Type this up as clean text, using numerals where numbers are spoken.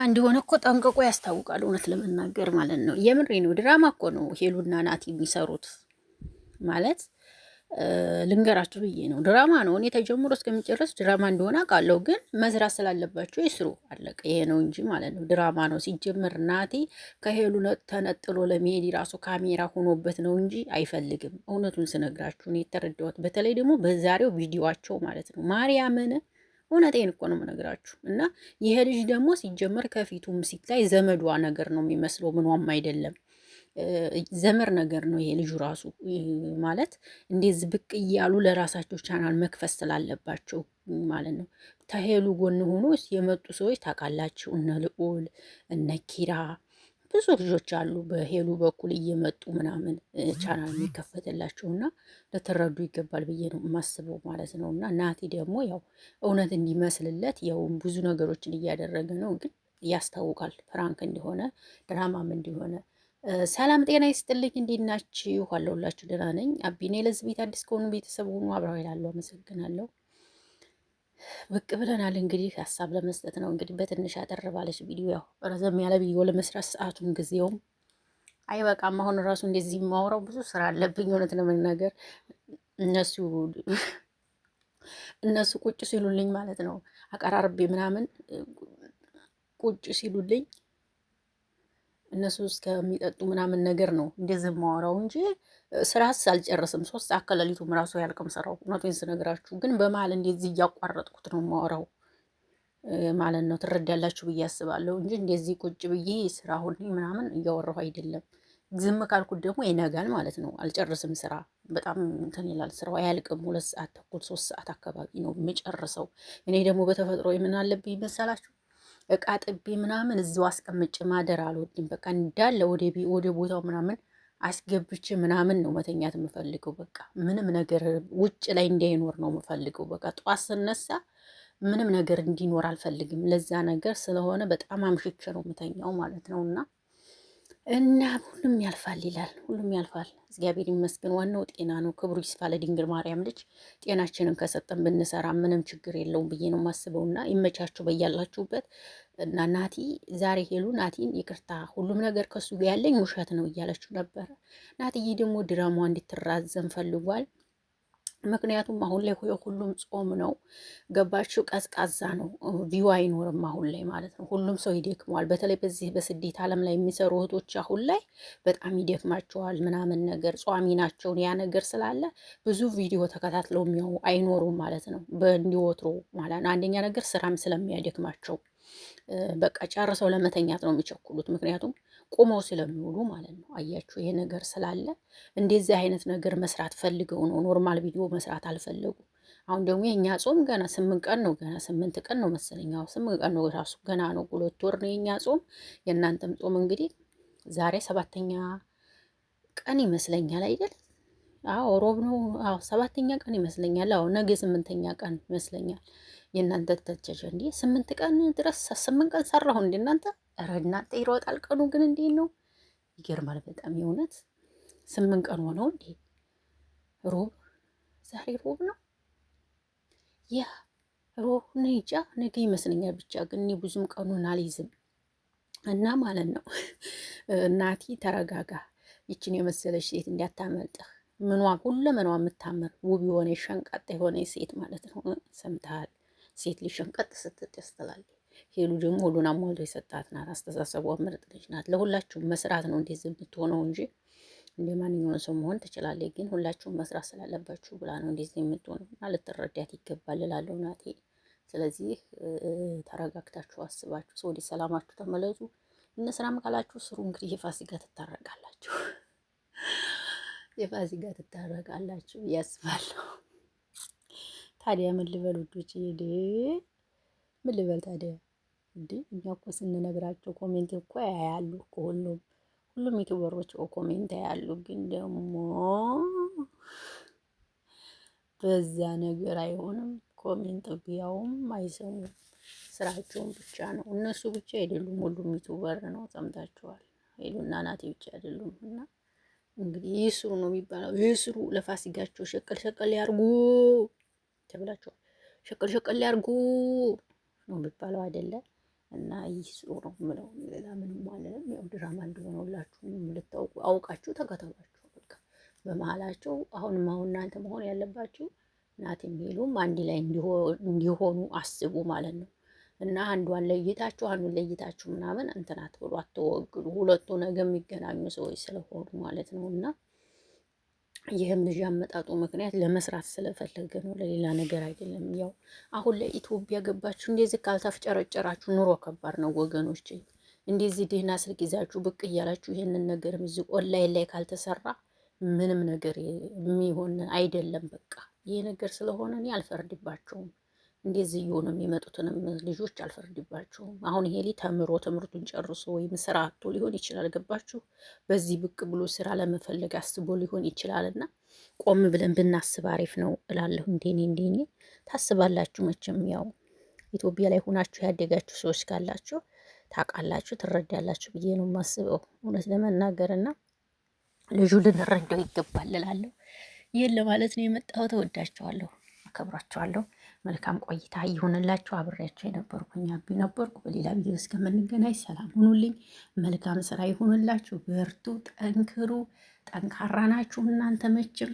እንደሆነ እኮ ጠንቅቆ ያስታውቃል። እውነት ለመናገር ማለት ነው። የምሬ ነው። ድራማ እኮ ነው ሄሉና ናቲ የሚሰሩት ማለት ልንገራችሁ ብዬ ነው። ድራማ ነው። እኔ ተጀምሮ እስከሚጨረስ ድራማ እንደሆነ አውቃለሁ፣ ግን መስራት ስላለባቸው ይስሩ፣ አለቀ። ይሄ ነው እንጂ ማለት ነው። ድራማ ነው ሲጀምር። ናቲ ከሄሉ ተነጥሎ ለመሄድ ራሱ ካሜራ ሆኖበት ነው እንጂ አይፈልግም። እውነቱን ስነግራችሁ እኔ የተረዳሁት፣ በተለይ ደግሞ በዛሬው ቪዲዮዋቸው ማለት ነው። ማርያምን እውነቴን እኮ ነው የምነግራችሁ። እና ይሄ ልጅ ደግሞ ሲጀመር ከፊቱም ሲታይ ዘመዷ ነገር ነው የሚመስለው፣ ምኗም አይደለም። ዘመር ነገር ነው ይሄ ልጁ ራሱ ማለት እንደዚህ ብቅ እያሉ ለራሳቸው ቻናል መክፈት ስላለባቸው ማለት ነው። ተሄሉ ጎን ሆኖ የመጡ ሰዎች ታውቃላችሁ፣ እነ ልዑል እነ ኪራ ብዙ ልጆች አሉ በሄሉ በኩል እየመጡ ምናምን ቻናል የሚከፈትላቸው እና ልትረዱ ይገባል ብዬ ነው የማስበው ማለት ነው። እና ናቲ ደግሞ ያው እውነት እንዲመስልለት ያው ብዙ ነገሮችን እያደረገ ነው፣ ግን ያስታውቃል ፍራንክ እንደሆነ ድራማም እንደሆነ። ሰላም ጤና ይስጥልኝ፣ እንዴት ናችሁ? አለሁላችሁ ደህና ነኝ። አቢኔ ለዚህ ቤት አዲስ ከሆኑ ቤተሰብ ሆኑ አብረው ይላሉ። አመሰግናለሁ። ብቅ ብለናል እንግዲህ ሀሳብ ለመስጠት ነው። እንግዲህ በትንሽ አጠር ባለች ቪዲዮ ያው ረዘም ያለ ቪዲዮ ለመስራት ሰዓቱን ጊዜውም አይበቃም። አሁን ራሱ እንደዚህ የማወራው ብዙ ስራ አለብኝ እውነት ለመናገር እነሱ ቁጭ ሲሉልኝ ማለት ነው አቀራርቤ ምናምን ቁጭ ሲሉልኝ እነሱ እስከሚጠጡ ምናምን ነገር ነው እንደዚህ የማወራው እንጂ ስራስ አልጨርስም። 3 ሰዓት ከሌሊቱም ራሱ ያልቅም ስራው። እውነቱን ስነግራችሁ ግን በመሀል እንደዚህ እያቋረጥኩት ነው የማወራው ማለት ነው። ትረዳላችሁ ብዬ አስባለሁ እንጂ እንደዚህ ቁጭ ብዬ ስራ ሁሌ ምናምን እያወራሁ አይደለም። ዝም ካልኩት ደግሞ ይነጋል ማለት ነው። አልጨርስም ስራ በጣም እንትን ይላል ስራው አያልቅም። 2 ሰዓት ተኩል 3 ሰዓት አካባቢ ነው የምጨርሰው። እኔ ደግሞ በተፈጥሮ የምን አለብኝ መሰላችሁ እቃ ጥቤ ምናምን እዛው አስቀምጬ ማደር አልወድም። በቃ እንዳለ ወደ ቦታው ምናምን አስገብቼ ምናምን ነው መተኛት የምፈልገው። በቃ ምንም ነገር ውጭ ላይ እንዳይኖር ነው የምፈልገው። በቃ ጠዋት ስነሳ ምንም ነገር እንዲኖር አልፈልግም። ለዛ ነገር ስለሆነ በጣም አምሽቼ ነው የምተኛው ማለት ነው። እና ሁሉም ያልፋል ይላል። ሁሉም ያልፋል። እግዚአብሔር ይመስገን። ዋናው ጤና ነው። ክብሩ ይስፋ ለድንግል ማርያም ልጅ። ጤናችንን ከሰጠን ብንሰራ ምንም ችግር የለውም ብዬ ነው የማስበው። እና ይመቻችሁ በያላችሁበት። እና ናቲ ዛሬ ሄሉ ናቲን ይቅርታ ሁሉም ነገር ከሱ ጋር ያለኝ ውሸት ነው እያለችው ነበረ። ናትዬ ደግሞ ድራማ እንድትራዘም ፈልጓል። ምክንያቱም አሁን ላይ ሁሉም ጾም ነው። ገባችሁ? ቀዝቃዛ ነው፣ ቪው አይኖርም አሁን ላይ ማለት ነው። ሁሉም ሰው ይደክመዋል። በተለይ በዚህ በስደት ዓለም ላይ የሚሰሩ እህቶች አሁን ላይ በጣም ይደክማቸዋል ምናምን ነገር ጿሚ ናቸው። ያ ነገር ስላለ ብዙ ቪዲዮ ተከታትለው የሚያው አይኖሩም ማለት ነው። በእንዲወትሮ ማለት ነው። አንደኛ ነገር ስራም ስለሚያደክማቸው በቃ ጨርሰው ለመተኛት ነው የሚቸኩሉት። ምክንያቱም ቁመው ስለሚውሉ ማለት ነው። አያችሁ፣ ይሄ ነገር ስላለ እንደዚህ አይነት ነገር መስራት ፈልገው ነው። ኖርማል ቪዲዮ መስራት አልፈለጉ። አሁን ደግሞ የኛ ጾም ገና 8 ቀን ነው፣ ገና 8 ቀን ነው መሰለኝ። 8 ቀን ነው ራሱ ገና ነው። 2 ወር ነው የኛ ጾም። የእናንተም ጾም እንግዲህ ዛሬ 7ኛ ቀን ይመስለኛል አይደል? አዎ ሮብ ነው። አዎ 7ኛ ቀን ይመስለኛል። አዎ ነገ 8ኛ ቀን ይመስለኛል። የእናንተ ተቸቸ እንዴ 8 ቀን ድረስ 8 ቀን ሰራሁ እንዴ እናንተ? ኧረ እናንተ ይሮጣል ቀኑ ግን እንዴት ነው? ይገርማል በጣም የእውነት 8 ቀን ሆነው እንዴ? ሮብ ዛሬ ሮብ ነው። ያ ሮብ ነይጃ ነገ ይመስለኛል። ብቻ ግን እኔ ብዙም ቀኑን አልይዝም እና ማለት ነው። እናቲ ተረጋጋ። ይችን የመሰለች ሴት እንዲያታመልጥህ ምኗ ሁለመናዋ የምታምር ውብ የሆነ ሸንቀጥ የሆነ ሴት ማለት ነው። ሰምተሃል? ሴት ልጅ ሸንቀጥ ስትደስ ትላለች። ሄሉ ደግሞ ሁሉን አሟልቶ የሰጣት ናት። አስተሳሰቧ ምርጥ ልጅ ናት። ለሁላችሁም መስራት ነው እንደዚህ የምትሆነው እንጂ እንደ ማንኛውም ሰው መሆን ትችላለች። ግን ሁላችሁም መስራት ስላለባችሁ ብላ ነው እንደዚህ የምትሆነው እና ልትረዳት ይገባል እላለሁ ናቴ። ስለዚህ ተረጋግታችሁ አስባችሁ ሰው ወደ ሰላማችሁ ተመለሱ። እነ ስራም ካላችሁ ስሩ። እንግዲህ የፋሲካ ትታረቃላችሁ፣ የፋሲካ ትታረቃላችሁ ያስባለሁ። ታዲያ ምን ልበል ውዶች? ምን ልበል ታዲያ? እንዴ እኛ እኮ ስንነግራቸው ኮሜንት እኮ ያያሉ እኮ ሁሉም ዩቲዩበሮች ኮሜንት ያያሉ። ግን ደግሞ በዛ ነገር አይሆንም። ኮሜንት ቢያውም አይሰሙም። ስራቸውን ብቻ ነው። እነሱ ብቻ አይደሉም፣ ሁሉም ዩቲዩበር ነው። ሰምታችኋል። ሄሉና ናቲ ብቻ አይደሉም። እና እንግዲህ ይስሩ ነው የሚባለው። ይስሩ፣ ለፋሲካቸው ሸቀል ሸቀል ያርጉ ተብላችኋል። ሸቀል ሸቀል ያርጉ ነው የሚባለው አይደለ? እና ይስሩ ነው የምለው። ሌላ ምንም አልልም። ያው ድራማ እንደሆነ ሁላችሁም ልታውቁ አውቃችሁ ተከተሏቸው በቃ በመሀላቸው። አሁን እናንተ መሆን ያለባችሁ ናትም ሄሉም አንድ ላይ እንዲሆኑ አስቡ ማለት ነው። እና አንዷን ለይታችሁ አንዱን ለይታችሁ ምናምን እንትን አትብሉ፣ አትወግዱ። ሁለቱ ነገ የሚገናኙ ሰዎች ስለሆኑ ማለት ነው። እና ይህም ልጅ አመጣጡ ምክንያት ለመስራት ስለፈለገ ነው፣ ለሌላ ነገር አይደለም። ያው አሁን ለኢትዮጵያ ገባችሁ፣ እንደዚህ ካልተፍጨረጨራችሁ ኑሮ ከባድ ነው ወገኖች። እንደዚህ ደህና ስልክ ይዛችሁ ብቅ እያላችሁ ይህንን ነገር እዚህ ኦንላይን ላይ ካልተሰራ ምንም ነገር የሚሆን አይደለም። በቃ ይሄ ነገር ስለሆነ እኔ አልፈርድባቸውም። እንደዚህ እየሆኑ የሚመጡትንም ልጆች አልፈርድባቸውም። አሁን ይሄ ልጅ ተምሮ ትምህርቱን ጨርሶ ወይም ስራ አጥቶ ሊሆን ይችላል። ገባችሁ? በዚህ ብቅ ብሎ ስራ ለመፈለግ አስቦ ሊሆን ይችላል። እና ቆም ብለን ብናስብ አሪፍ ነው እላለሁ። እንዴኔ ታስባላችሁ መቼም ያው ኢትዮጵያ ላይ ሆናችሁ ያደጋችሁ ሰዎች ካላችሁ ታውቃላችሁ፣ ትረዳላችሁ ብዬ ነው የማስበው እውነት ለመናገር እና ልጁ ልንረዳው ይገባል እላለሁ። ይህን ለማለት ነው የመጣሁት። እወዳቸዋለሁ፣ አከብራቸዋለሁ። መልካም ቆይታ ይሁንላችሁ። አብሬያቸው የነበርኩኝ አቢ ነበርኩ። በሌላ ቪዲዮ እስከምንገናኝ ሰላም ሁኑልኝ። መልካም ስራ ይሁንላችሁ። በርቱ፣ ጠንክሩ። ጠንካራ ናችሁ እናንተ መቼም